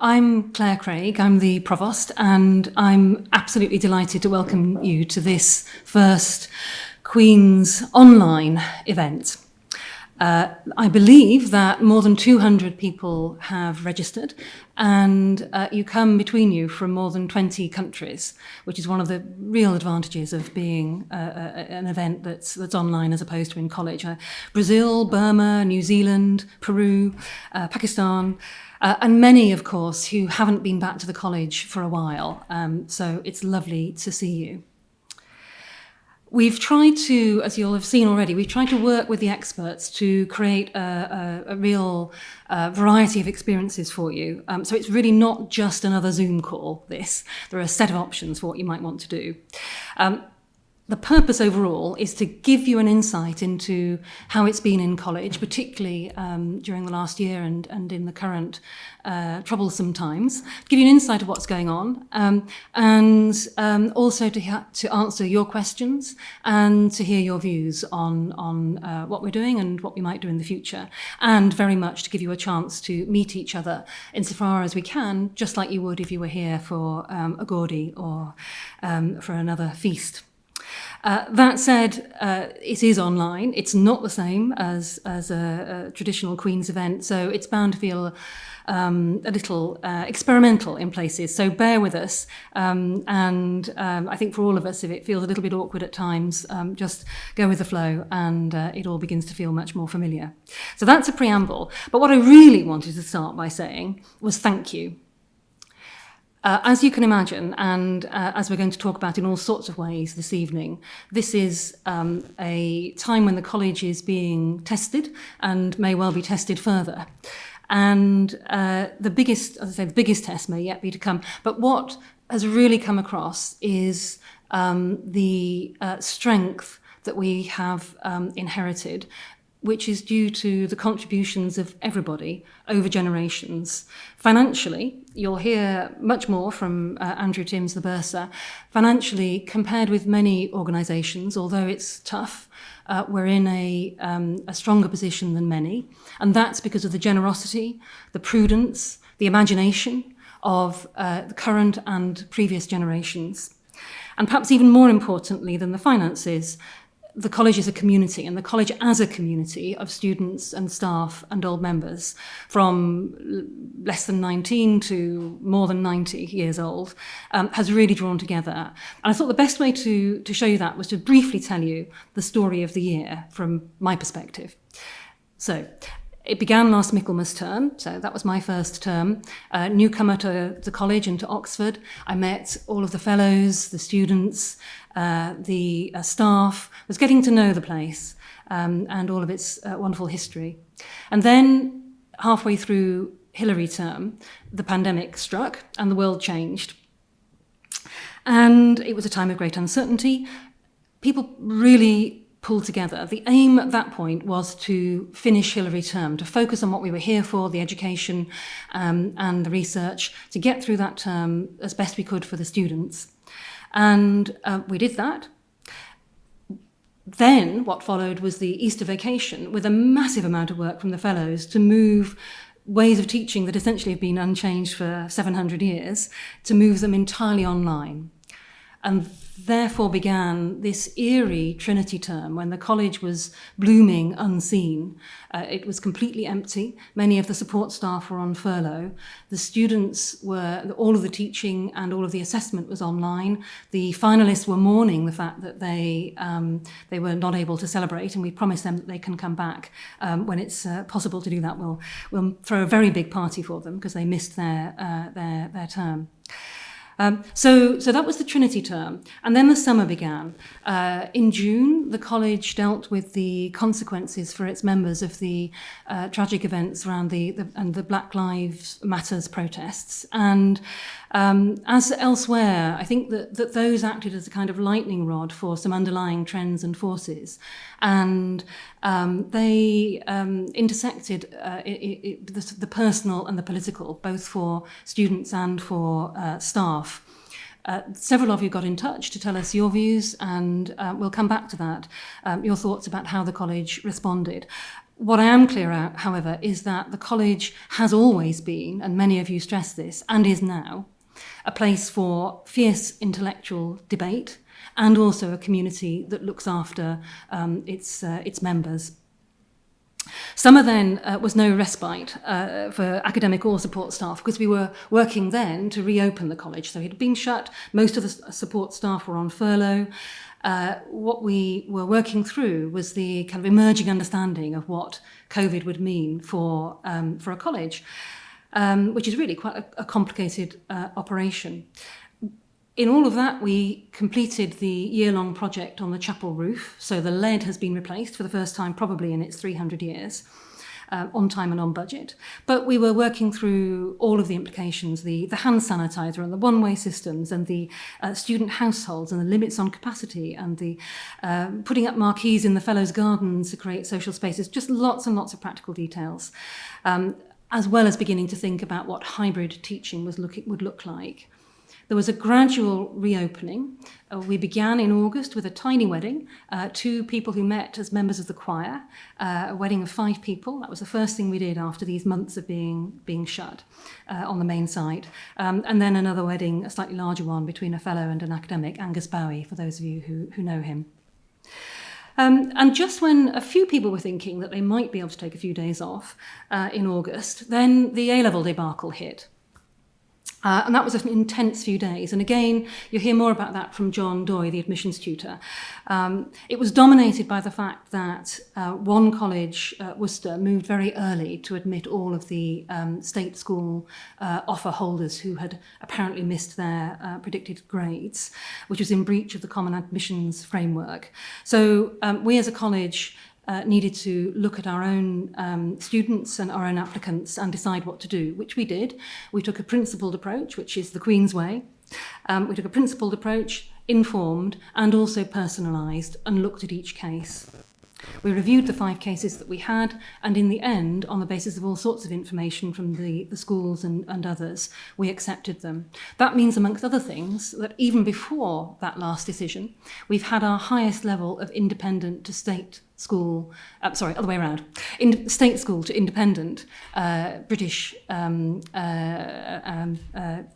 I'm Claire Craig, I'm the Provost, and I'm absolutely delighted to welcome you to this first Queen's online event. I believe that more than 200 people have registered, and you come between you from more than 20 countries, which is one of the real advantages of being an event that's online as opposed to in college. Brazil, Burma, New Zealand, Peru, Pakistan, and many, of course, who haven't been back to the college for a while. So it's lovely to see you. We've tried to, as you'll have seen already, we've tried to work with the experts to create a real variety of experiences for you. So it's really not just another Zoom call, this. There are a set of options for what you might want to do. The purpose overall is to give you an insight into how it's been in college, particularly during the last year and in the current troublesome times, to give you an insight of what's going on, and also to answer your questions and to hear your views on what we're doing and what we might do in the future, and very much to give you a chance to meet each other insofar as we can, just like you would if you were here for a Gordy or for another feast. That said, it is online. It's not the same as a traditional Queen's event, so it's bound to feel a little experimental in places. So bear with us, and I think for all of us, if it feels a little bit awkward at times, just go with the flow, and it all begins to feel much more familiar. So that's a preamble. But what I really wanted to start by saying was thank you. As you can imagine, and as we're going to talk about in all sorts of ways this evening, this is a time when the college is being tested and may well be tested further. And the biggest test may yet be to come. But what has really come across is the strength that we have inherited, which is due to the contributions of everybody over generations. Financially, you'll hear much more from Andrew Timms, the Bursar. Financially, compared with many organisations, although it's tough, we're in a stronger position than many. And that's because of the generosity, the prudence, the imagination of the current and previous generations. And perhaps even more importantly than the finances, the college is a community, and the college as a community of students and staff and old members from less than 19 to more than 90 years old has really drawn together. And I thought the best way to show you that was to briefly tell you the story of the year from my perspective. So it began last Michaelmas term, so that was my first term. Newcomer to the college and to Oxford. I met all of the fellows, the students, the staff, was getting to know the place and all of its wonderful history. And then halfway through Hilary term, the pandemic struck and the world changed. And it was a time of great uncertainty. People really pulled together. The aim at that point was to finish Hilary term, to focus on what we were here for, the education and the research, to get through that term as best we could for the students. And we did that. Then what followed was the Easter vacation with a massive amount of work from the fellows to move ways of teaching that essentially have been unchanged for 700 years, to move them entirely online. And therefore began this eerie Trinity term when the college was blooming unseen. It was completely empty. Many of the support staff were on furlough. The students all of the teaching and all of the assessment was online. The finalists were mourning the fact that they were not able to celebrate, and we promised them that they can come back when it's possible to do that. We'll throw a very big party for them because they missed their term. So that was the Trinity term. And then the summer began. In June, the college dealt with the consequences for its members of the tragic events around the Black Lives Matters protests. And as elsewhere, I think that those acted as a kind of lightning rod for some underlying trends and forces. And they intersected the personal and the political, both for students and for staff. Several of you got in touch to tell us your views, and we'll come back to that, your thoughts about how the college responded. What I am clear about, however, is that the college has always been, and many of you stress this, and is now, a place for fierce intellectual debate and also a community that looks after its members. Summer then was no respite for academic or support staff because we were working then to reopen the college. So it had been shut, most of the support staff were on furlough. What we were working through was the kind of emerging understanding of what COVID would mean for a college, which is really quite a complicated operation. In all of that, we completed the year-long project on the chapel roof. So the lead has been replaced for the first time probably in its 300 years, on time and on budget. But we were working through all of the implications, the hand sanitizer and the one-way systems and the student households and the limits on capacity and the putting up marquees in the fellows' gardens to create social spaces, just lots and lots of practical details, as well as beginning to think about what hybrid teaching would look like. There was a gradual reopening. We began in August with a tiny wedding, 2 people who met as members of the choir, a wedding of 5 people. That was the first thing we did after these months of being shut on the main site. And then another wedding, a slightly larger one, between a fellow and an academic, Angus Bowie, for those of you who know him. And just when a few people were thinking that they might be able to take a few days off in August, then the A-level debacle hit. And that was an intense few days. And again, you'll hear more about that from John Doyle, the admissions tutor. It was dominated by the fact that one college, Worcester, moved very early to admit all of the state school offer holders who had apparently missed their predicted grades, which was in breach of the Common Admissions Framework. So we as a college needed to look at our own students and our own applicants and decide what to do, which we did. We took a principled approach, which is the Queen's way. We took a principled approach, informed and also personalised, and looked at each case. We reviewed the 5 cases that we had, and in the end, on the basis of all sorts of information from the schools and others, we accepted them. That means, amongst other things, that even before that last decision, we've had our highest level of independent to state school, other way around, state school to independent British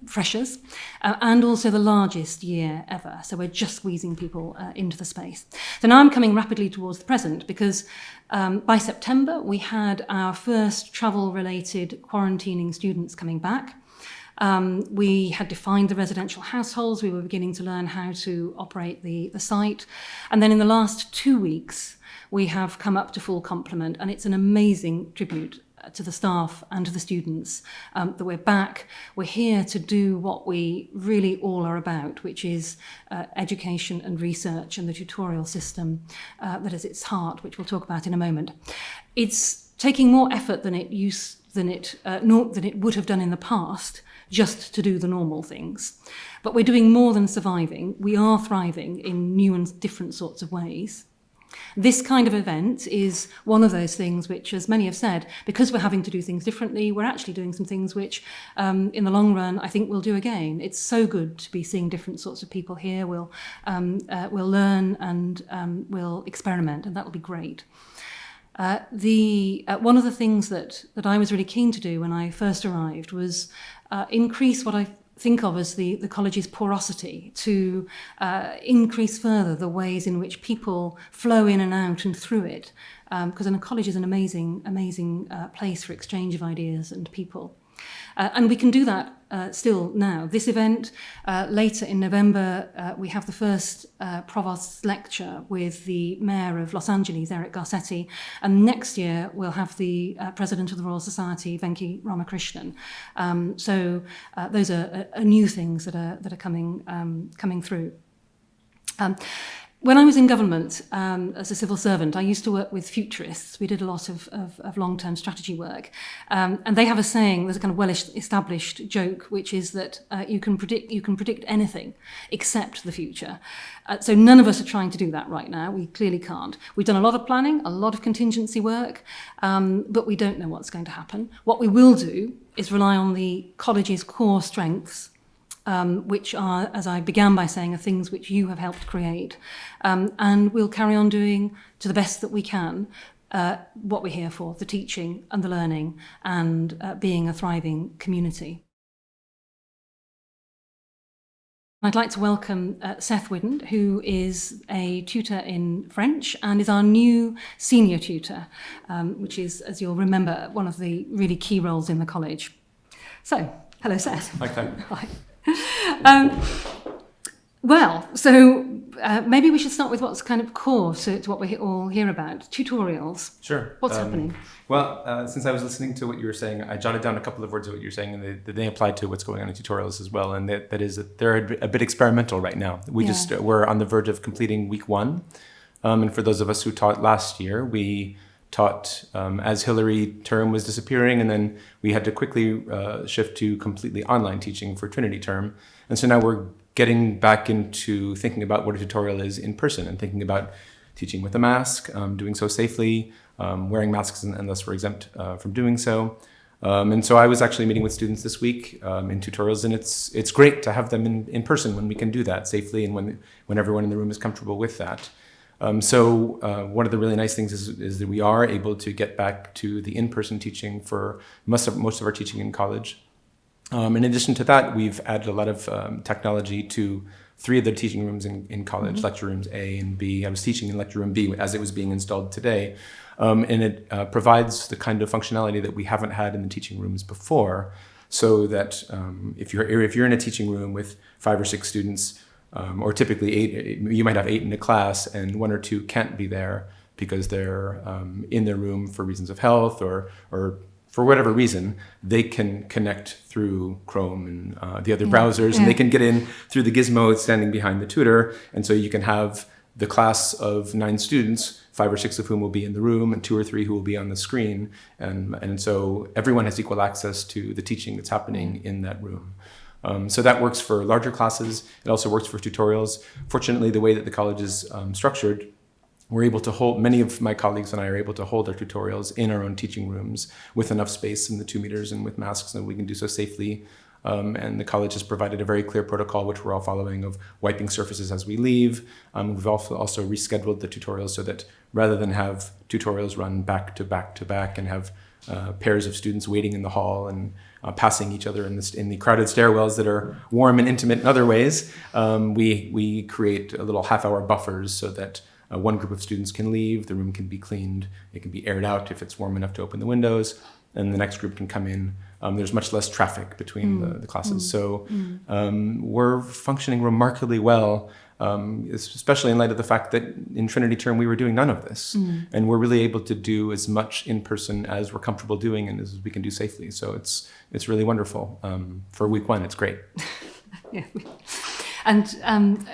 freshers, and also the largest year ever. So we're just squeezing people into the space. So now I'm coming rapidly towards the present because by September we had our first travel-related quarantining students coming back. We had defined the residential households. We were beginning to learn how to operate the site. And then in the last 2 weeks, we have come up to full complement, and it's an amazing tribute to the staff and to the students that we're back. We're here to do what we really all are about, which is education and research and the tutorial system that is its heart, which we'll talk about in a moment. It's taking more effort than it would have done in the past, just to do the normal things. But we're doing more than surviving. We are thriving in new and different sorts of ways. This kind of event is one of those things which, as many have said, because we're having to do things differently, we're actually doing some things which, in the long run, I think we'll do again. It's so good to be seeing different sorts of people here. We'll learn and we'll experiment, and that'll be great. One of the things that I was really keen to do when I first arrived was increase what I think of as the college's porosity, to increase further the ways in which people flow in and out and through it, because a college is an amazing place for exchange of ideas and people. And we can do that still now. This event, later in November, we have the first Provost's lecture with the Mayor of Los Angeles, Eric Garcetti, and next year we'll have the President of the Royal Society, Venki Ramakrishnan. So those are new things that are coming through. When I was in government as a civil servant, I used to work with futurists. We did a lot of long-term strategy work. And they have a saying, there's a kind of well-established joke, which is that you can predict anything except the future. So none of us are trying to do that right now. We clearly can't. We've done a lot of planning, a lot of contingency work, but we don't know what's going to happen. What we will do is rely on the college's core strengths, which are, as I began by saying, are things which you have helped create. And we'll carry on doing to the best that we can, what we're here for, the teaching and the learning, and being a thriving community. I'd like to welcome Seth Widden, who is a tutor in French and is our new senior tutor, which is, as you'll remember, one of the really key roles in the college. So, hello, Seth. Hi, Claire. Hi. Maybe we should start with what's kind of core to what we all hear about, tutorials. Sure. What's happening? Well, since I was listening to what you were saying, I jotted down a couple of words of what you're saying, and they apply to what's going on in tutorials as well. And that is that they're a bit experimental right now. We're on the verge of completing week 1. And for those of us who taught last year, we taught as Hillary term was disappearing, and then we had to quickly shift to completely online teaching for Trinity term. And so now we're getting back into thinking about what a tutorial is in person and thinking about teaching with a mask, doing so safely, wearing masks unless we're exempt from doing so. And so I was actually meeting with students this week in tutorials, and it's great to have them in person when we can do that safely and when everyone in the room is comfortable with that. So one of the really nice things is that we are able to get back to the in-person teaching for most of our teaching in college. In addition to that, we've added a lot of technology to 3 of the teaching rooms in college, lecture rooms A and B. I was teaching in lecture room B as it was being installed today. And it provides the kind of functionality that we haven't had in the teaching rooms before, so that if you're in a teaching room with 5 or 6 students, or typically 8, you might have 8 in a class and 1 or 2 can't be there because they're in their room for reasons of health or for whatever reason, they can connect through Chrome and the other browsers, and they can get in through the gizmo standing behind the tutor. And so you can have the class of 9 students, 5 or 6 of whom will be in the room and 2 or 3 who will be on the screen. And so everyone has equal access to the teaching that's happening in that room. So that works for larger classes. It also works for tutorials. Fortunately, the way that the college is structured, we're able to hold, many of my colleagues and I are able to hold our tutorials in our own teaching rooms with enough space in the 2 meters and with masks, and we can do so safely. And the college has provided a very clear protocol, which we're all following, of wiping surfaces as we leave. We've also rescheduled the tutorials so that rather than have tutorials run back to back to back and have pairs of students waiting in the hall and passing each other in the crowded stairwells that are warm and intimate in other ways, we create a little half-hour buffers so that one group of students can leave, the room can be cleaned, it can be aired out if it's warm enough to open the windows, and the next group can come in. There's much less traffic between the classes. So we're functioning remarkably well, especially in light of the fact that in Trinity term we were doing none of this. And we're really able to do as much in person as we're comfortable doing and as we can do safely. So it's really wonderful. For week 1, it's great. Yeah. And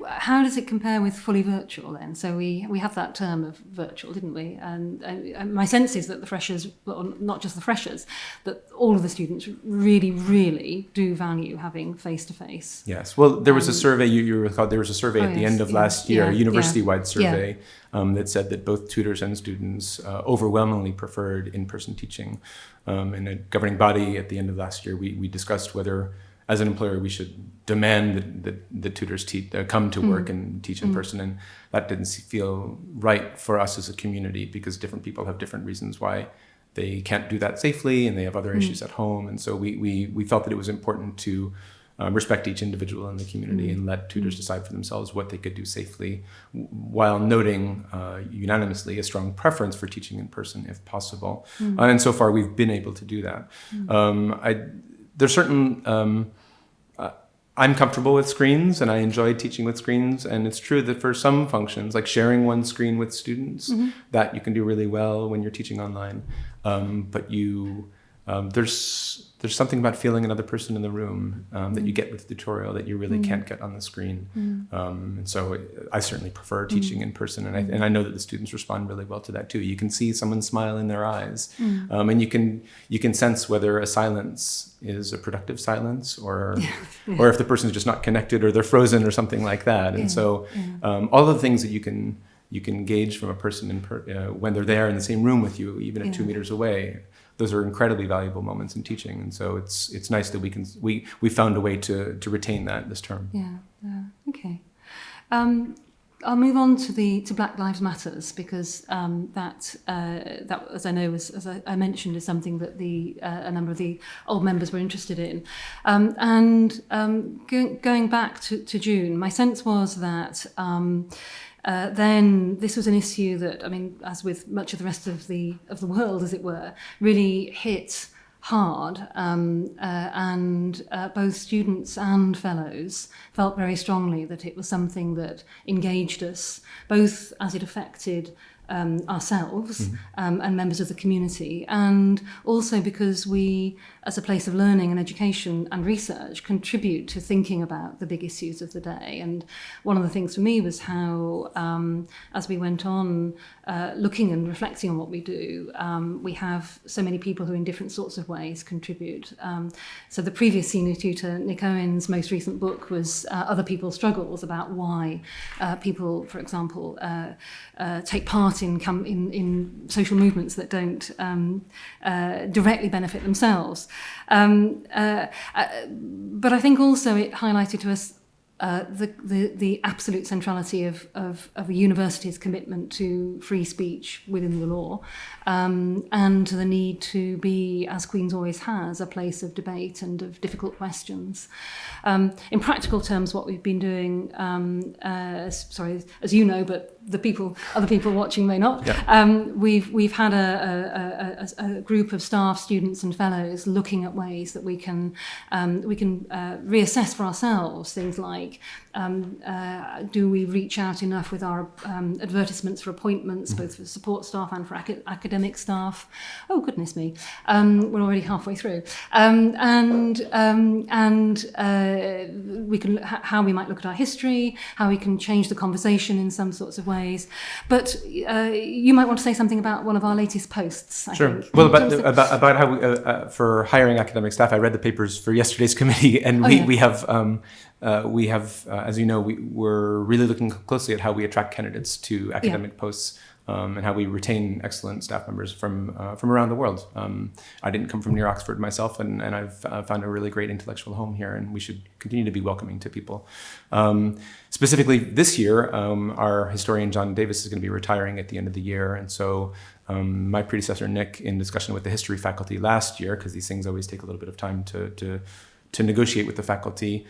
how does it compare with fully virtual then? So we have that term of virtual, didn't we? And my sense is that the freshers, well, not just the freshers, that all of the students really, really do value having face-to-face. Yes. Well, there was a survey, you recall, there was a survey at the end of last year, a university-wide survey that said that both tutors and students overwhelmingly preferred in-person teaching. In a governing body at the end of last year, we discussed whether, as an employer, we should demand that tutors come to work and teach in person, and that didn't feel right for us as a community because different people have different reasons why they can't do that safely, and they have other issues at home. And so we felt that it was important to respect each individual in the community and let tutors decide for themselves what they could do safely, while noting unanimously a strong preference for teaching in person if possible. And so far we've been able to do that. There's certain, I'm comfortable with screens and I enjoy teaching with screens, and it's true that for some functions, like sharing one screen with students, that you can do really well when you're teaching online. But there's something about feeling another person in the room that you get with the tutorial that you really can't get on the screen. And so I certainly prefer teaching in person, and I know that the students respond really well to that too. You can see someone smile in their eyes, and you can sense whether a silence is a productive silence or if the person's just not connected or they're frozen or something like that. And so all the things that you can gauge from a person when they're there in the same room with you, even at 2 meters away, those are incredibly valuable moments in teaching. And so it's nice that we found a way to retain that this term. Yeah. Okay. I'll move on to Black Lives Matters, because that as I know, as I mentioned, is something that a number of the old members were interested in. Going back to June, my sense was that then this was an issue that, I mean, as with much of the rest of the world, as it were, really hit hard, and both students and fellows felt very strongly that it was something that engaged us, both as it affected ourselves and members of the community, and also because we, as a place of learning and education and research, contribute to thinking about the big issues of the day. And one of the things for me was how, as we went on looking and reflecting on what we do, we have so many people who in different sorts of ways contribute. So the previous senior tutor, Nick Owen's most recent book was Other People's Struggles, about why people, for example, take part in social movements that don't directly benefit themselves. But I think also it highlighted to us the absolute centrality of a university's commitment to free speech within the law, and to the need to be, as Queen's always has, a place of debate and of difficult questions. In practical terms, what we've been doing, as you know, but other people watching may not. Yeah. We've had a group of staff, students, and fellows looking at ways that we can reassess for ourselves things like, do we reach out enough with our advertisements for appointments, both for support staff and for academic staff? Oh, goodness me, we're already halfway through. We can how we might look at our history, how we can change the conversation in some sorts of ways. But you might want to say something about one of our latest posts. Sure. Well, about how we, for hiring academic staff, I read the papers for yesterday's committee, and we have, as you know, we're really looking closely at how we attract candidates to academic posts. And how we retain excellent staff members from around the world. I didn't come from near Oxford myself, and I've found a really great intellectual home here, and we should continue to be welcoming to people. Specifically this year, our historian John Davis is going to be retiring at the end of the year, and so my predecessor Nick, in discussion with the history faculty last year, because these things always take a little bit of time to negotiate with the faculty,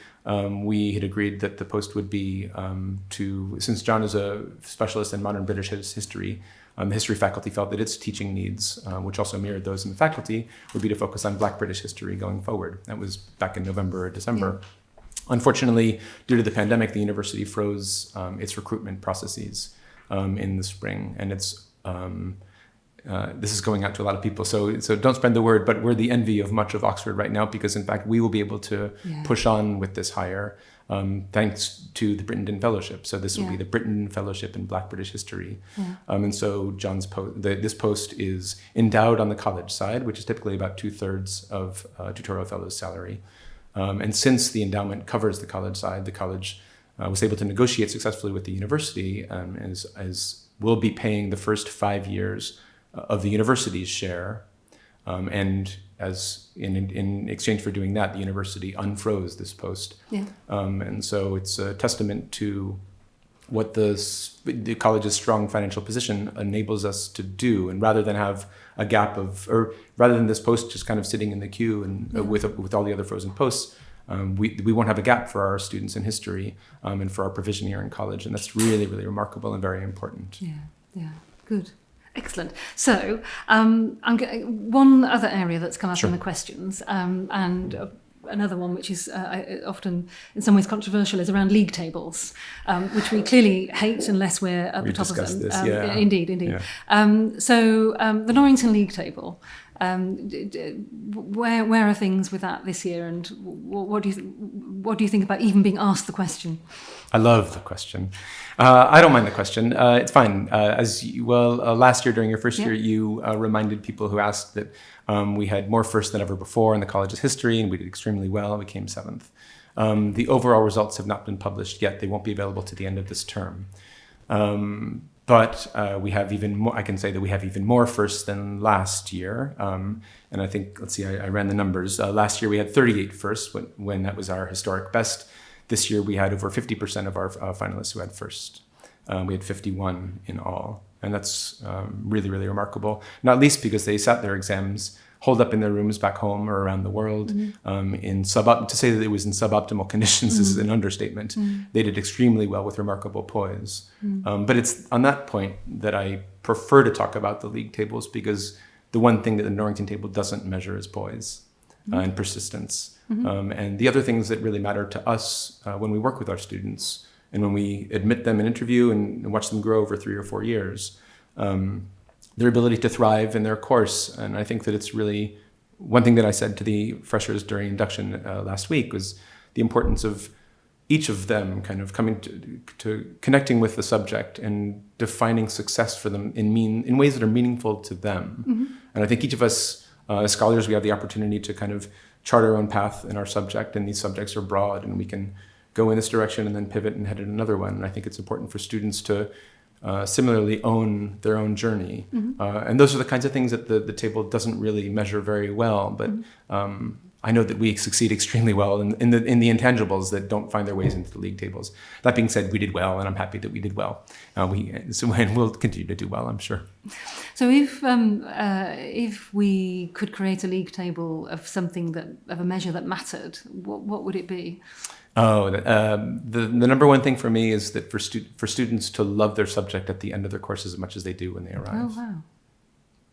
we had agreed that the post would be since John is a specialist in modern British history, the history faculty felt that its teaching needs, which also mirrored those in the faculty, would be to focus on Black British history going forward. That was back in November or December. Yeah. Unfortunately, due to the pandemic, the university froze its recruitment processes in the spring, and it's this is going out to a lot of people, so don't spread the word, but we're the envy of much of Oxford right now, because in fact we will be able to push on with this hire thanks to the Brittenden Fellowship. So this will be the Brittenden Fellowship in Black British History. And so John's this post is endowed on the college side, which is typically about 2/3 of a tutorial fellow's salary. And since the endowment covers the college side, the college was able to negotiate successfully with the university, as will be paying the first 5 years of the university's share, and as in exchange for doing that, the university unfroze this post. And so it's a testament to what the college's strong financial position enables us to do. And rather than have a gap rather than this post just kind of sitting in the queue and with all the other frozen posts, we won't have a gap for our students in history and for our provision here in college. And that's really, really remarkable and very important. Yeah, good. Excellent. So one other area that's come up in the questions, and another one which is often in some ways controversial, is around league tables, which we clearly hate unless we're at the top of them. This, Indeed. Yeah. So the Norrington League Table, where are things with that this year, and what do you think about even being asked the question? I love the question. I don't mind the question. It's fine. Last year during your first year, you reminded people who asked that we had more firsts than ever before in the college's history, and we did extremely well. We came 7th. The overall results have not been published yet. They won't be available to the end of this term. But we have even more. I can say that we have even more firsts than last year. And I think, I ran the numbers. Last year we had 38 firsts when that was our historic best. This year we had over 50% of our finalists who had first. we had 51 in all. And that's really, really remarkable, not least because they sat their exams holed up in their rooms back home or around the world. To say that it was in suboptimal conditions is an understatement. They did extremely well with remarkable poise. But it's on that point that I prefer to talk about the league tables, because the one thing that the Norrington table doesn't measure is poise and persistence. And the other things that really matter to us when we work with our students and when we admit them in interview and watch them grow over 3 or 4 years, their ability to thrive in their course. And I think that it's really one thing that I said to the freshers during induction last week was the importance of each of them kind of coming to connecting with the subject and defining success for them in ways that are meaningful to them. And I think each of us as scholars, we have the opportunity to kind of chart our own path in our subject, and these subjects are broad and we can go in this direction and then pivot and head in another one. And I think it's important for students to similarly own their own journey. And those are the kinds of things that the table doesn't really measure very well, but I know that we succeed extremely well in the intangibles that don't find their ways into the league tables. That being said, we did well, and I'm happy that we did well. And we'll continue to do well, I'm sure. So if we could create a league table of of a measure that mattered, what would it be? The number one thing for me is that for students to love their subject at the end of their course as much as they do when they arrive. Oh, wow.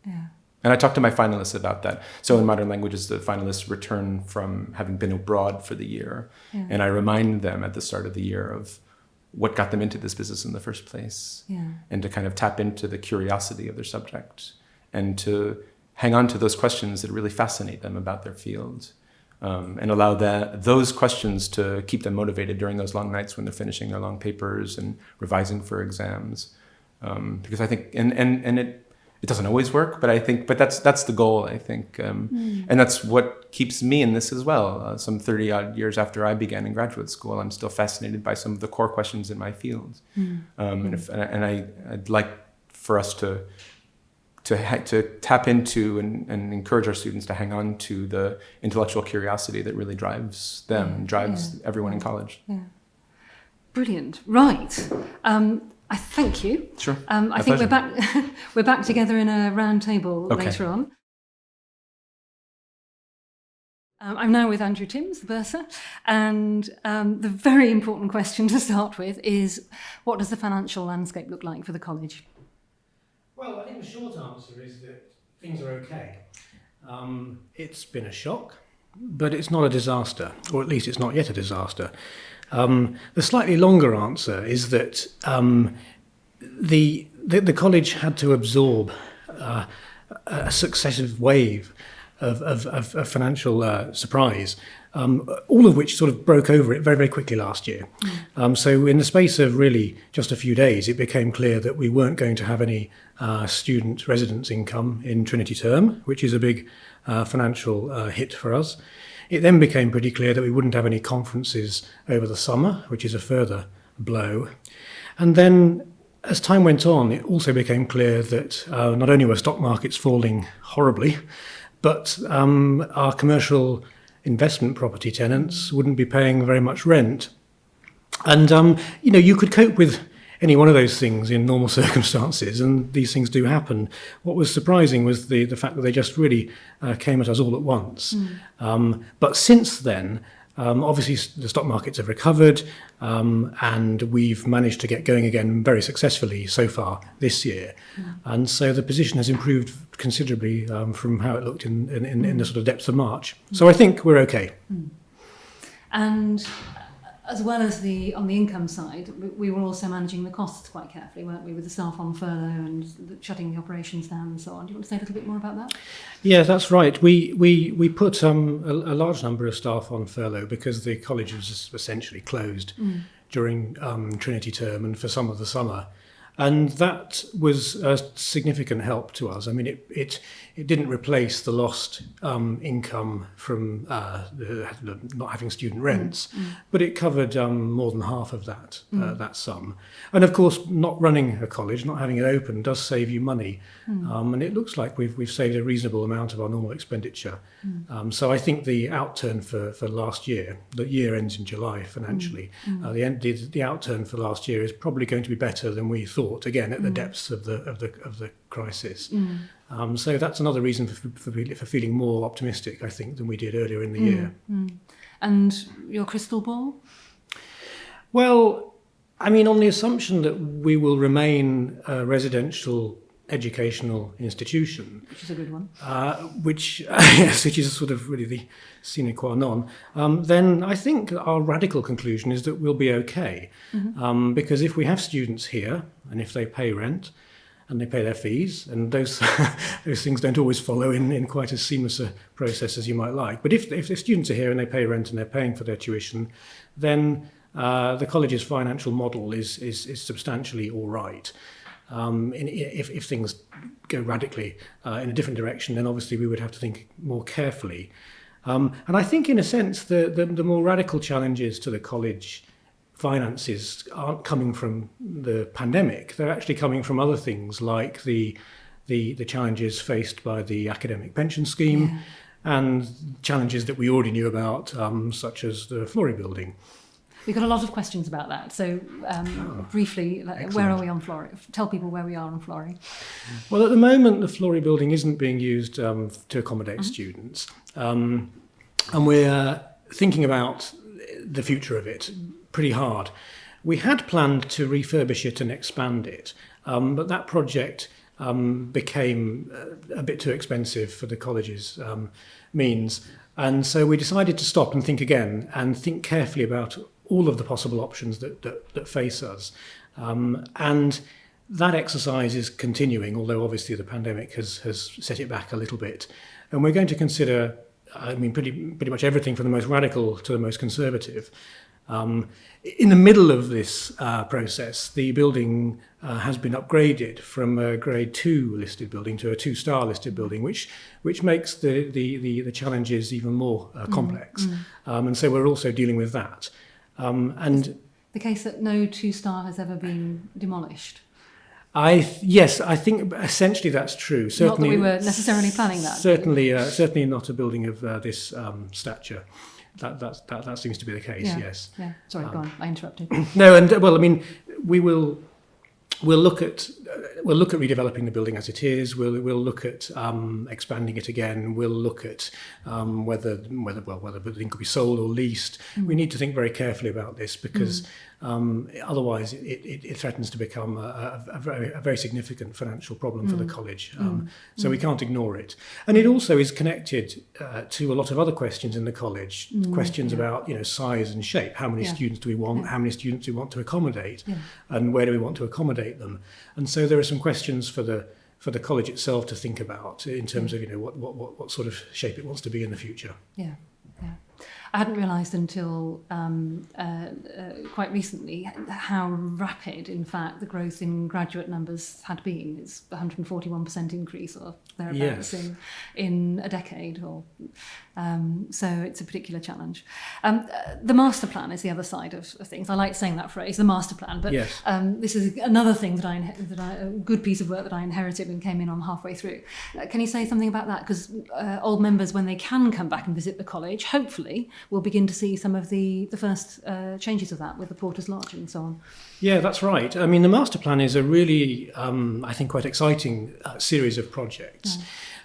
Yeah. And I talked to my finalists about that. So in modern languages, the finalists return from having been abroad for the year. Yeah. And I remind them at the start of the year of what got them into this business in the first place. Yeah. And to kind of tap into the curiosity of their subject and to hang on to those questions that really fascinate them about their field. And allow those questions to keep them motivated during those long nights when they're finishing their long papers and revising for exams. Because I think, and it doesn't always work, but that's the goal, I think. And that's what keeps me in this as well. Some 30 odd years after I began in graduate school, I'm still fascinated by some of the core questions in my field. And I'd like for us to tap into and encourage our students to hang on to the intellectual curiosity that really drives them and drives everyone in college. Yeah. Brilliant. Right. I thank you. Sure. I think we're back together in a round table later on. I'm now with Andrew Timms, the Bursar, and the very important question to start with is, what does the financial landscape look like for the college? Well, I think the short answer is that things are okay. It's been a shock, but it's not a disaster, or at least it's not yet a disaster. The slightly longer answer is that the college had to absorb a successive wave of financial surprise, all of which sort of broke over it very, very quickly last year. So in the space of really just a few days, it became clear that we weren't going to have any student residence income in Trinity term, which is a big financial hit for us. It then became pretty clear that we wouldn't have any conferences over the summer, which is a further blow. And then as time went on, it also became clear that not only were stock markets falling horribly, but our commercial investment property tenants wouldn't be paying very much rent. And, you could cope with any one of those things in normal circumstances, and these things do happen. What was surprising was the fact that they just really came at us all at once. But since then, obviously the stock markets have recovered, and we've managed to get going again very successfully so far this year. And so the position has improved considerably from how it looked in the sort of depths of March. So I think we're okay. And as well as on the income side, we were also managing the costs quite carefully, weren't we, with the staff on furlough and shutting the operations down and so on. Do you want to say a little bit more about that? Yeah, that's right. We put a large number of staff on furlough because the college was essentially closed during Trinity term and for some of the summer. And that was a significant help to us. I mean, it didn't replace the lost income from the not having student rents, but it covered more than half of that sum. And of course, not running a college, not having it open, does save you money. And it looks like we've saved a reasonable amount of our normal expenditure. So I think the outturn for last year, the year ends in July financially, the outturn for last year is probably going to be better than we thought. Again, at the depths of the crisis. So that's another reason for feeling more optimistic, I think, than we did earlier in the year. And your crystal ball? Well, I mean, on the assumption that we will remain a residential educational institution, which is a good one, which is sort of really the sine qua non, then I think our radical conclusion is that we'll be okay. Because if we have students here, and if they pay rent, and they pay their fees, and those things don't always follow in quite as seamless a process as you might like. But if the students are here and they pay rent and they're paying for their tuition, then the college's financial model is substantially all right. If things go radically in a different direction, then obviously we would have to think more carefully. And I think, in a sense, the more radical challenges to the college finances aren't coming from the pandemic. They're actually coming from other things, like the challenges faced by the academic pension scheme and challenges that we already knew about, such as the Florey building. We've got a lot of questions about that. So briefly, where are we on Florey? Tell people where we are on Florey. Well, at the moment, the Florey building isn't being used to accommodate students. And we're thinking about the future of it pretty hard. We had planned to refurbish it and expand it, but that project became a bit too expensive for the college's means. And so we decided to stop and think again and think carefully about all of the possible options that face us. And that exercise is continuing, although obviously the pandemic has set it back a little bit. And we're going to consider, I mean, pretty much everything from the most radical to the most conservative. In the middle of this process, the building has been upgraded from a grade 2 listed building to a 2-star listed building, which makes the challenges even more complex. And so we're also dealing with that. And the case that no 2-star has ever been demolished. Yes, I think essentially that's true. Certainly, not that we were necessarily planning that. Certainly not a building of this stature. That seems to be the case. Yeah. Yes. Yeah. Sorry, go on. I interrupted. No, and well, I mean, we'll look at redeveloping the building as it is. We'll look at expanding it again. We'll look at whether the building could be sold or leased. We need to think very carefully about this because otherwise it threatens to become a very significant financial problem for the college. So we can't ignore it. And it also is connected to a lot of other questions in the college. Questions about size and shape. How many students do we want? How many students do we want to accommodate? And where do we want to accommodate them? And so there are some questions for the college itself to think about in terms of what sort of shape it wants to be in the future. Yeah. I hadn't realised until quite recently how rapid, in fact, the growth in graduate numbers had been. It's 141% increase or thereabouts in a decade. So it's a particular challenge. The master plan is the other side of things. I like saying that phrase, the master plan. But this is another thing a good piece of work that I inherited and came in on halfway through. Can you say something about that? Because old members, when they can come back and visit the college, hopefully we'll begin to see some of the first changes of that with the Porter's Lodge and so on. Yeah, that's right. I mean, the master plan is a really, I think, quite exciting series of projects.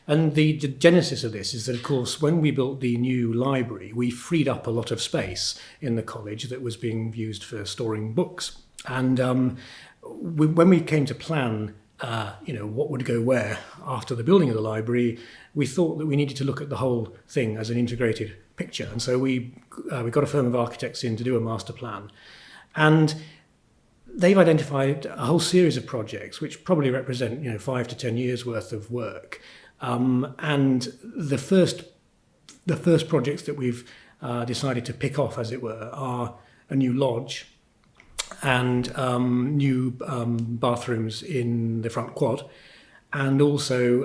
And the genesis of this is that, of course, when we built the new library, we freed up a lot of space in the college that was being used for storing books. And when we came to plan what would go where after the building of the library, we thought that we needed to look at the whole thing as an integrated picture. And so we got a firm of architects in to do a master plan. And they've identified a whole series of projects which probably represent 5 to 10 years worth of work. And the first projects that we've decided to pick off, as it were, are a new lodge, and new bathrooms in the front quad, and also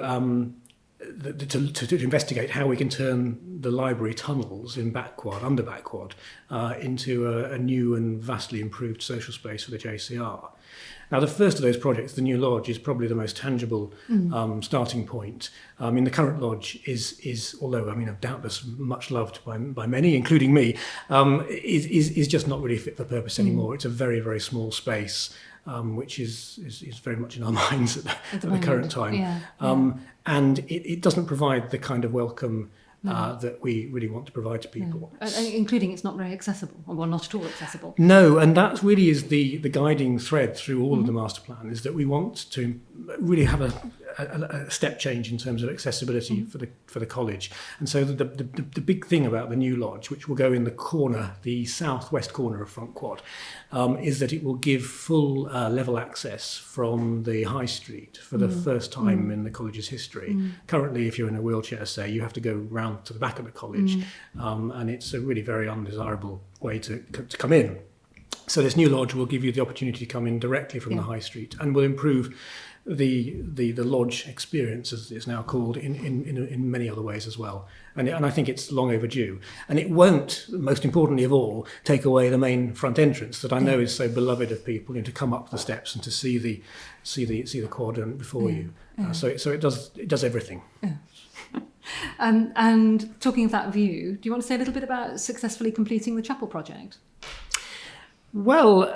to investigate how we can turn the library tunnels in under back quad, into a new and vastly improved social space for the JCR. Now, the first of those projects, the new lodge, is probably the most tangible starting point. The current lodge is, although doubtless much loved by many, including me, is just not really fit for purpose anymore. It's a very, very small space, which is very much in our minds at the current time. And it doesn't provide the kind of welcome that we really want to provide to people. Including it's not very accessible, or well, not at all accessible. No, and that really is the guiding thread through all of the master plan, is that we want to really have a step change in terms of accessibility for the college. And so the big thing about the new lodge, which will go in the corner, the southwest corner of front quad, is that it will give full level access from the high street for the first time in the college's history. Currently, if you're in a wheelchair, say, you have to go round to the back of the college, and it's a really very undesirable way to come in. So this new lodge will give you the opportunity to come in directly from the high street, and will improve the lodge experience, as it's now called, in many other ways as well. And I think it's long overdue. And it won't, most importantly of all, take away the main front entrance that I know is so beloved of people, to come up the steps and to see the quadrant before you. So it does everything. And talking of that view, do you want to say a little bit about successfully completing the chapel project? Well,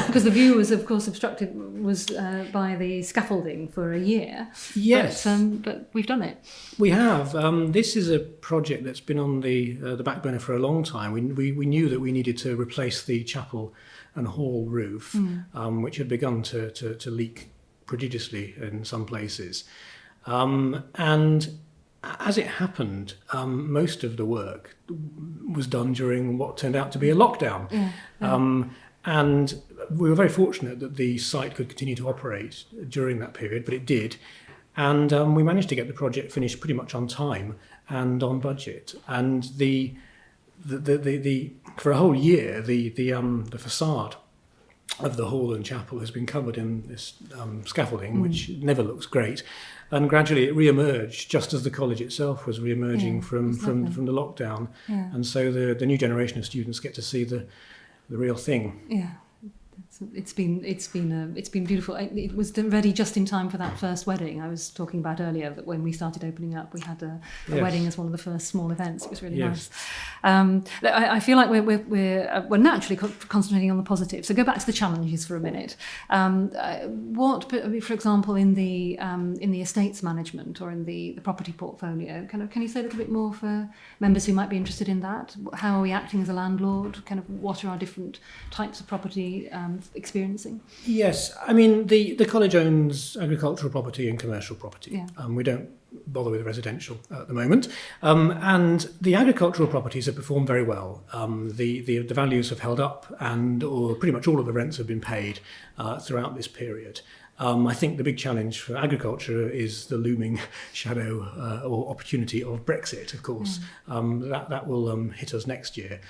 because the view was, of course, obstructed by the scaffolding for a year. Yes, but we've done it. We have. This is a project that's been on the back burner for a long time. We knew that we needed to replace the chapel and hall roof, which had begun to leak prodigiously in some places, and as it happened, most of the work was done during what turned out to be a lockdown. And we were very fortunate that the site could continue to operate during that period, but it did. And we managed to get the project finished pretty much on time and on budget. And the for a whole year, the facade of the hall and chapel has been covered in this scaffolding, which never looks great. And gradually it re-emerged just as the college itself was re-emerging from the lockdown. And so the new generation of students get to see the real thing. Yeah. It's been beautiful. It was ready just in time for that first wedding I was talking about earlier. That when we started opening up, we had a wedding as one of the first small events. It was really nice. I feel like we're naturally concentrating on the positive. So go back to the challenges for a minute. What, for example, in the estates management or in the property portfolio, can you say a little bit more for members who might be interested in that? How are we acting as a landlord? What are our different types of property experiencing? Yes, I mean the college owns agricultural property and commercial property. We don't bother with residential at the moment, and the agricultural properties have performed very well. The values have held up, or pretty much all of the rents have been paid throughout this period. I think the big challenge for agriculture is the looming shadow or opportunity of Brexit, of course. That will hit us next year.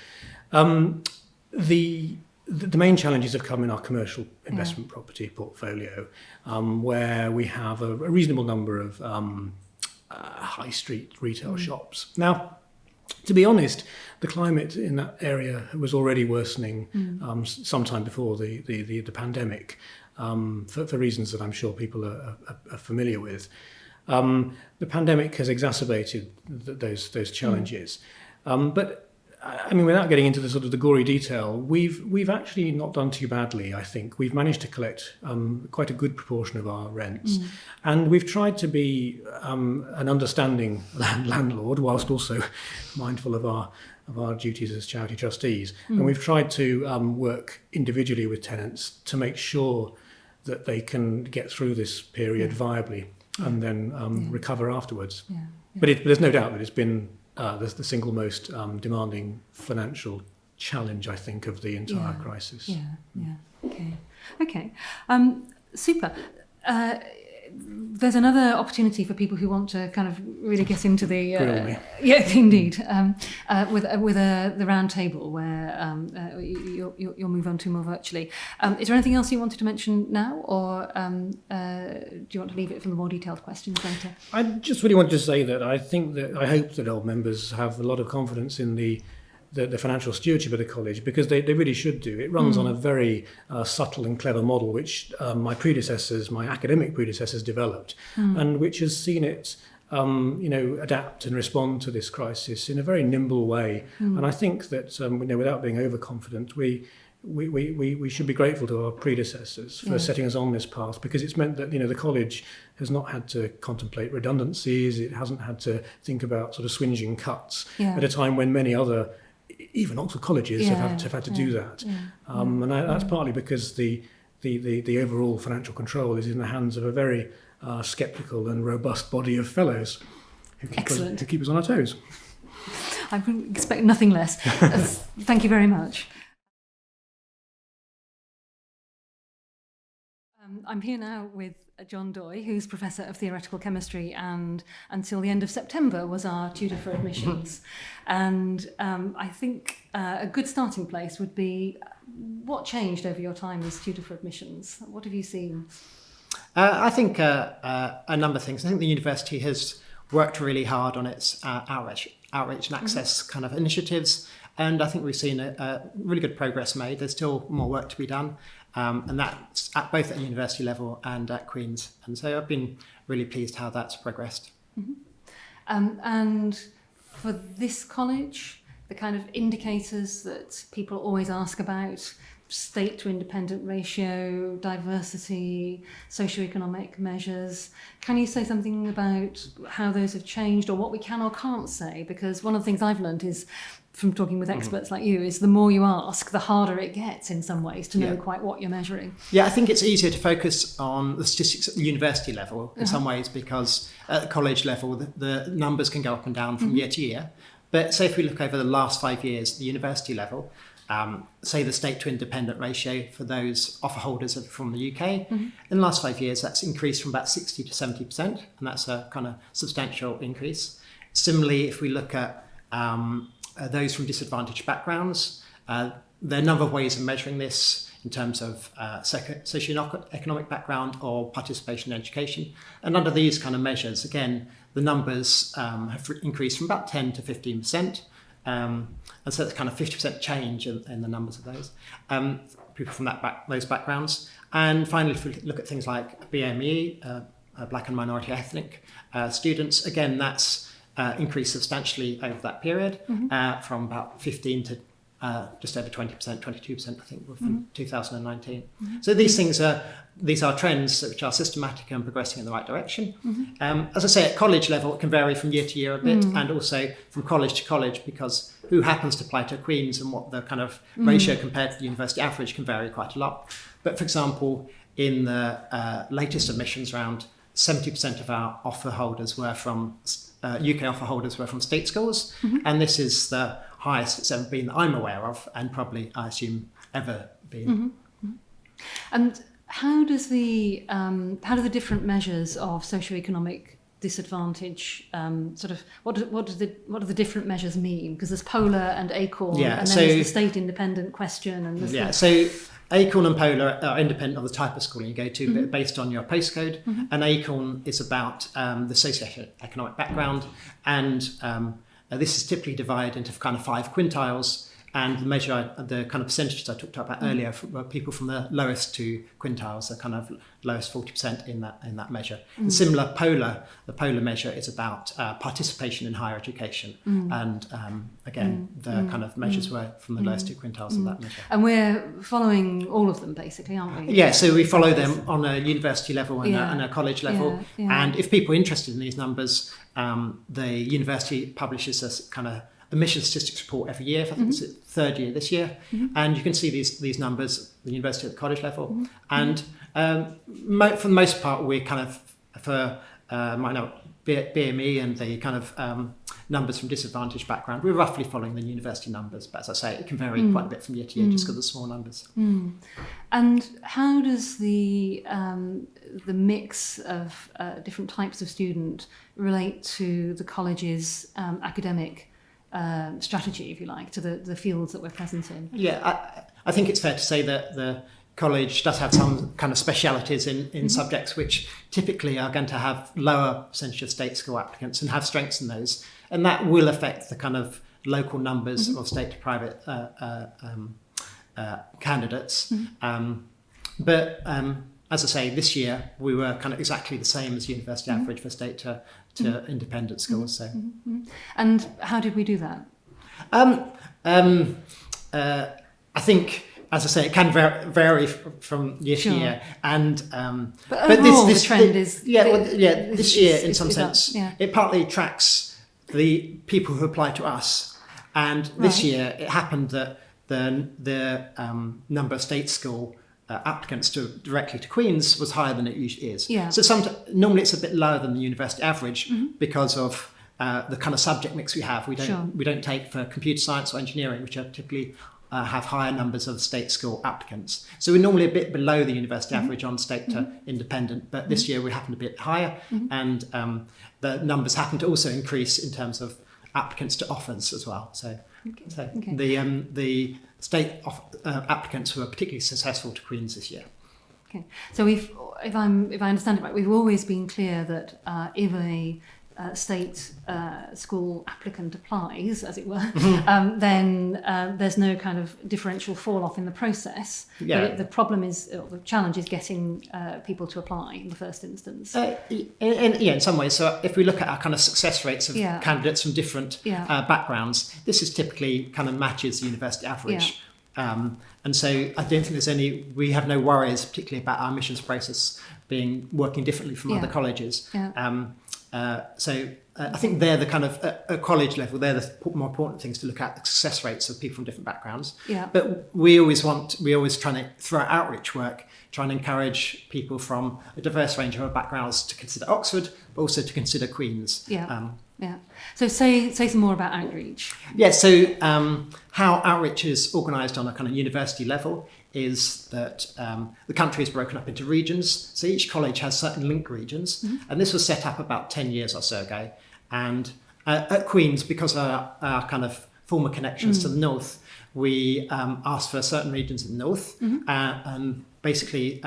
The main challenges have come in our commercial investment property portfolio, where we have a reasonable number of high street retail shops. Now, to be honest, the climate in that area was already worsening sometime before the pandemic, for reasons that I'm sure people are familiar with. The pandemic has exacerbated those challenges, but I mean, without getting into the gory detail, we've actually not done too badly. I think we've managed to collect quite a good proportion of our rents, and we've tried to be an understanding landlord whilst also mindful of our duties as charity trustees. And we've tried to work individually with tenants to make sure that they can get through this period viably and then recover afterwards. But there's no doubt that it's been the single most demanding financial challenge, I think, of the entire crisis. Okay. Super. there's another opportunity for people who want to kind of really get into the Grill me. yeah, indeed, with the round table where you'll move on to more virtually. Is there anything else you wanted to mention now, or do you want to leave it for the more detailed questions later? I just really wanted to say that I hope that old members have a lot of confidence in the financial stewardship of the college, because they really should do. It runs on a very subtle and clever model which my academic predecessors developed, and which has seen it adapt and respond to this crisis in a very nimble way. And I think that without being overconfident, we should be grateful to our predecessors for setting us on this path, because it's meant that the college has not had to contemplate redundancies. It hasn't had to think about sort of swinging cuts at a time when many other, even Oxford colleges, have had to do that. And that's partly because the overall financial control is in the hands of a very sceptical and robust body of fellows who keep us on our toes. I expect nothing less. Thank you very much. I'm here now with John Doyle, who's Professor of Theoretical Chemistry and until the end of September was our tutor for admissions. And I think a good starting place would be, what changed over your time as tutor for admissions? What have you seen? I think a number of things. I think the university has worked really hard on its outreach and access kind of initiatives. And I think we've seen a really good progress made. There's still more work to be done. And that's both at university level and at Queen's. And so I've been really pleased how that's progressed. And for this college, the kind of indicators that people always ask about, state to independent ratio, diversity, socioeconomic measures, can you say something about how those have changed, or what we can or can't say? Because one of the things I've learned is, from talking with experts like you, is the more you ask, the harder it gets in some ways to know quite what you're measuring. Yeah, I think it's easier to focus on the statistics at the university level in some ways, because at the college level, the numbers can go up and down from year to year. But say if we look over the last 5 years at the university level, say the state to independent ratio for those offer holders from the UK, in the last 5 years, that's increased from about 60 to 70%, and that's a kind of substantial increase. Similarly, if we look at those from disadvantaged backgrounds, there are a number of ways of measuring this in terms of socioeconomic background or participation in education. And under these kind of measures, again, the numbers have increased from about 10 to 15%. And so that's kind of 50% change in the numbers of those people from those backgrounds. And finally, if we look at things like BME, Black and minority ethnic students, again, that's increased substantially over that period, from about 15 to just over 20%, 22%, I think, from 2019. So these are trends which are systematic and progressing in the right direction. As I say, at college level, it can vary from year to year a bit, and also from college to college, because who happens to apply to Queen's and what the kind of ratio compared to the university average can vary quite a lot. But for example, in the latest admissions round, 70% of our offer holders were from UK offer holders were from state schools, and this is the highest it's ever been that I'm aware of, and probably, I assume, ever been. And how do the different measures of socioeconomic disadvantage what do the different measures mean? Because there's polar and acorn, and then there's the state independent question, and so Acorn and Polar are independent of the type of schooling you go to, but based on your postcode. And Acorn is about the socioeconomic background, and this is typically divided into kind of 5 quintiles. And the measure, the kind of percentages I talked about earlier, were people from the lowest 2 quintiles, the kind of lowest 40% in that measure. And similar, the polar measure is about participation in higher education, and again, the kind of measures were from the lowest 2 quintiles of that measure. And we're following all of them, basically, aren't we? Yeah, so we follow them on a university level and a college level. And if people are interested in these numbers, the university publishes a kind of emission statistics report every year. I think it's the 3rd year this year, and you can see these numbers, the university at the college level, and for the most part, we're kind of for BME and the kind of numbers from disadvantaged background, we're roughly following the university numbers. But as I say, it can vary quite a bit from year to year just because of small numbers. And how does the mix of different types of student relate to the college's academic strategy, if you like, to the fields that we're present in? Yeah, I think it's fair to say that the college does have some kind of specialities in subjects which typically are going to have lower percentage of state school applicants and have strengths in those. And that will affect the kind of local numbers of state to private candidates. But as I say, this year we were kind of exactly the same as university average for state to independent schools. So, And how did we do that? I think, as I say, it can vary from year to year, and but overall, the trend is this year in some is sense up, it partly tracks the people who apply to us, and this year it happened that the number of state school applicants directly to Queen's was higher than it usually is. Yeah. So normally it's a bit lower than the university average because of the kind of subject mix we have. We don't take for computer science or engineering, which are typically have higher numbers of state school applicants. So we're normally a bit below the university average on state to independent, but this year we happen to be a bit higher, and the numbers happen to also increase in terms of applicants to offers as well. So the state applicants were particularly successful to Queen's this year. Okay, so if I understand it right, we've always been clear that if a state school applicant applies, as it were, then there's no kind of differential fall off in the process. Yeah. But the problem is, or the challenge is getting people to apply in the first instance. In some ways. So if we look at our kind of success rates of candidates from different backgrounds, this is typically kind of matches the university average. And so I don't think we have no worries, particularly about our admissions process working differently from other colleges. So I think they're the kind of, at college level, they're the more important things to look at, the success rates of people from different backgrounds. Yeah. But we always trying to, through our outreach work, try and encourage people from a diverse range of backgrounds to consider Oxford, but also to consider Queen's. So say some more about outreach. So how outreach is organised on a kind of university level is that the country is broken up into regions. So each college has certain link regions, and this was set up about 10 years or so ago. And at Queen's, because of our kind of former connections to the north, we asked for certain regions in the north, and basically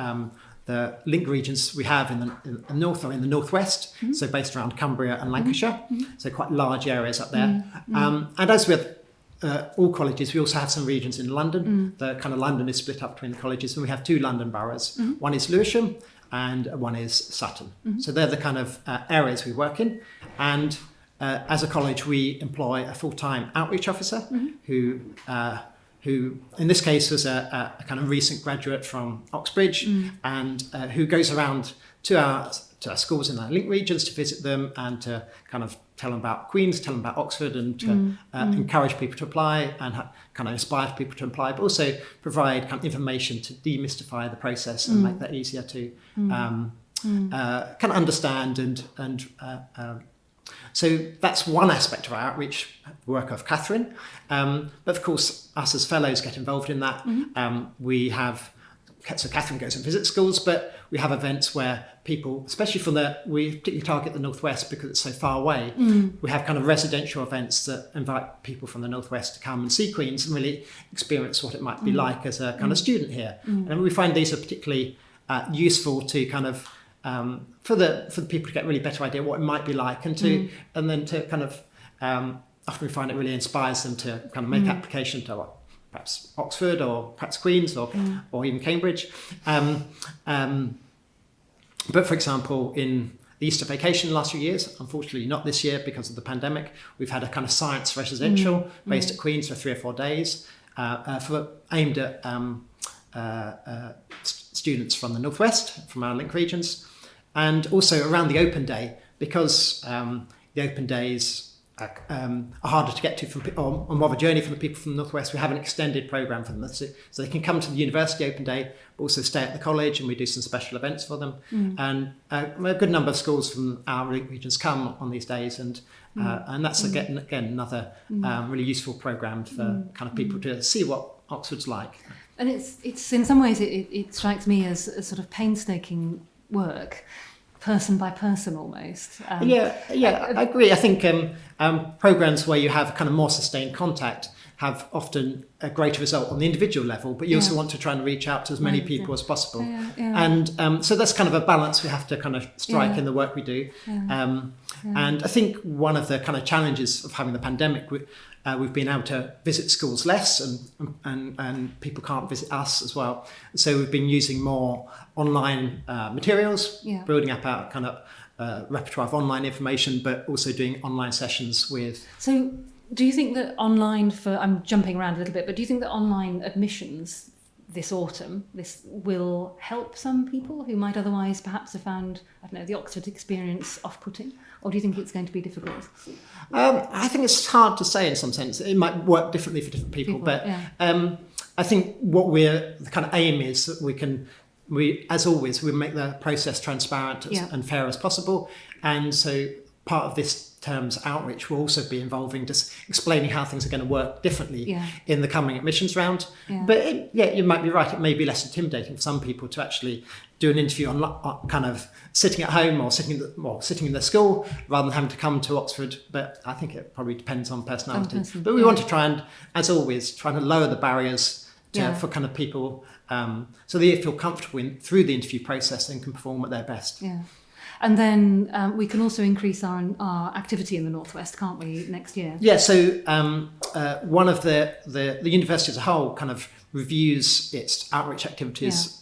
the link regions we have in the north are in the northwest, so based around Cumbria and Lancashire, so quite large areas up there. And as with all colleges, we also have some regions in London. The kind of London is split up between the colleges, and we have two London boroughs. One is Lewisham and one is Sutton. So they're the kind of areas we work in. And as a college, we employ a full-time outreach officer who in this case was a kind of recent graduate from Oxbridge, and who goes around to our schools in our link regions to visit them and to kind of tell them about Queen's, tell them about Oxford, and to encourage people to apply and kind of inspire people to apply, but also provide kind of information to demystify the process and make that easier to kind of understand and so that's one aspect of our outreach work of Catherine. But of course, us as fellows get involved in that. So Catherine goes and visits schools, but we have events where people, especially we particularly target the Northwest because it's so far away. We have kind of residential events that invite people from the Northwest to come and see Queen's and really experience what it might be like as a kind of student here. And we find these are particularly useful to kind of for the people to get a really better idea what it might be like, and then to kind of often we find it really inspires them to kind of make application to perhaps Oxford or perhaps Queen's or even Cambridge. But for example, in the Easter vacation the last few years, unfortunately not this year because of the pandemic, we've had a kind of science residential based at Queen's for 3 or 4 days aimed at students from the Northwest, from our link regions, and also around the open day, because the open days harder to get to or more of a journey for the people from the Northwest, we have an extended programme for them. So they can come to the university open day, but also stay at the college, and we do some special events for them. And a good number of schools from our link regions come on these days, and that's again another really useful programme for kind of people to see what Oxford's like. And it's in some ways it strikes me as a sort of painstaking work, person by person almost. I agree. I think programs where you have kind of more sustained contact have often a greater result on the individual level, but you also want to try and reach out to as many people as possible. And so that's kind of a balance we have to kind of strike in the work we do. And I think one of the kind of challenges of having the pandemic, we've been able to visit schools less, and people can't visit us as well. So we've been using more online materials, building up our kind of repertoire of online information, but also doing online sessions with. So do you think that online I'm jumping around a little bit, but do you think that online admissions this autumn, this will help some people who might otherwise perhaps have found, I don't know, the Oxford experience off-putting? Or do you think it's going to be difficult? I think it's hard to say in some sense. It might work differently for different people, but I think what the kind of aim is that we as always, we make the process transparent and fair as possible. And so part of this term's outreach will also be involving just explaining how things are going to work differently in the coming admissions round. But you might be right, it may be less intimidating for some people to actually do an interview on kind of sitting at home or sitting in their school rather than having to come to Oxford. But I think it probably depends on personality. But we want to try and, as always, try to lower the barriers for kind of people so they feel comfortable through the interview process and can perform at their best. And then we can also increase our activity in the Northwest, can't we, next year? Yeah, so one of the university as a whole kind of reviews its outreach activities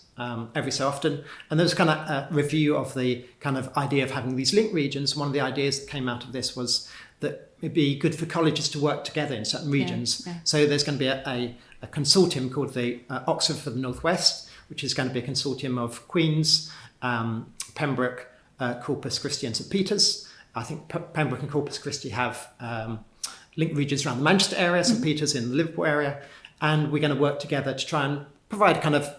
every so often. And there was kind of a review of the kind of idea of having these link regions. One of the ideas that came out of this was that it'd be good for colleges to work together in certain regions. So there's going to be a consortium called the Oxford for the Northwest, which is going to be a consortium of Queen's, Pembroke, Corpus Christi and St Peter's. I think Pembroke and Corpus Christi have link regions around the Manchester area, St Peter's in the Liverpool area, and we're going to work together to try and provide kind of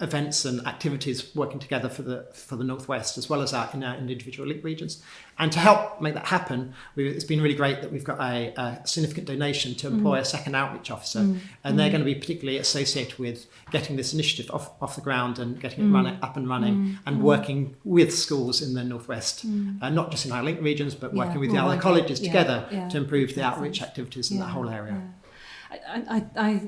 events and activities working together for the Northwest as well as in our individual link regions. And to help make that happen, it's been really great that we've got a significant donation to employ a second outreach officer, and they're going to be particularly associated with getting this initiative off the ground and getting it up and running and working with schools in the Northwest, not just in our link regions, but working with the other colleges together to improve the outreach activities in that whole area. I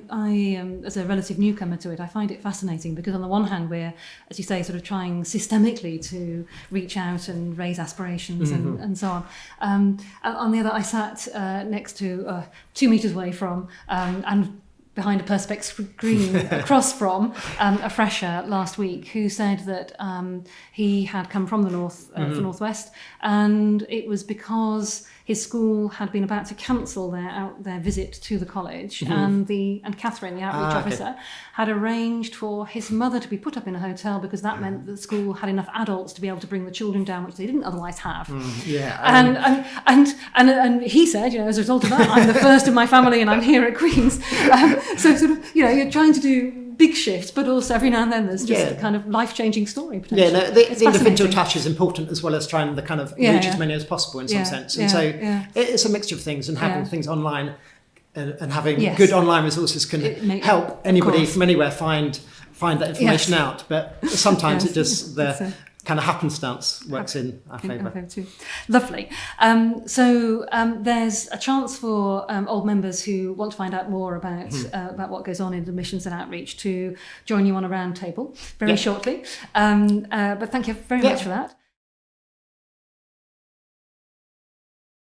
as a relative newcomer to it, I find it fascinating because on the one hand we're, as you say, sort of trying systemically to reach out and raise aspirations and so on. On the other, I sat next to 2 meters away from and behind a perspex screen across from a fresher last week who said that he had come from the Northwest, and it was because his school had been about to cancel their visit to the college, and Catherine, the outreach officer, had arranged for his mother to be put up in a hotel because that meant that the school had enough adults to be able to bring the children down, which they didn't otherwise have. And he said, as a result of that, I'm the first in my family and I'm here at Queen's. So sort of, you're trying to do big shifts, but also every now and then there's just a kind of life-changing story potentially. The individual touch is important as well as trying to kind of reach as many as possible in some sense. And so it's a mixture of things, and having things online and having good online resources can help anybody from anywhere find that information out. But sometimes it just kind of happenstance works in our favour too. Lovely. So there's a chance for old members who want to find out more about what goes on in admissions and outreach to join you on a round table very shortly. But thank you very much for that.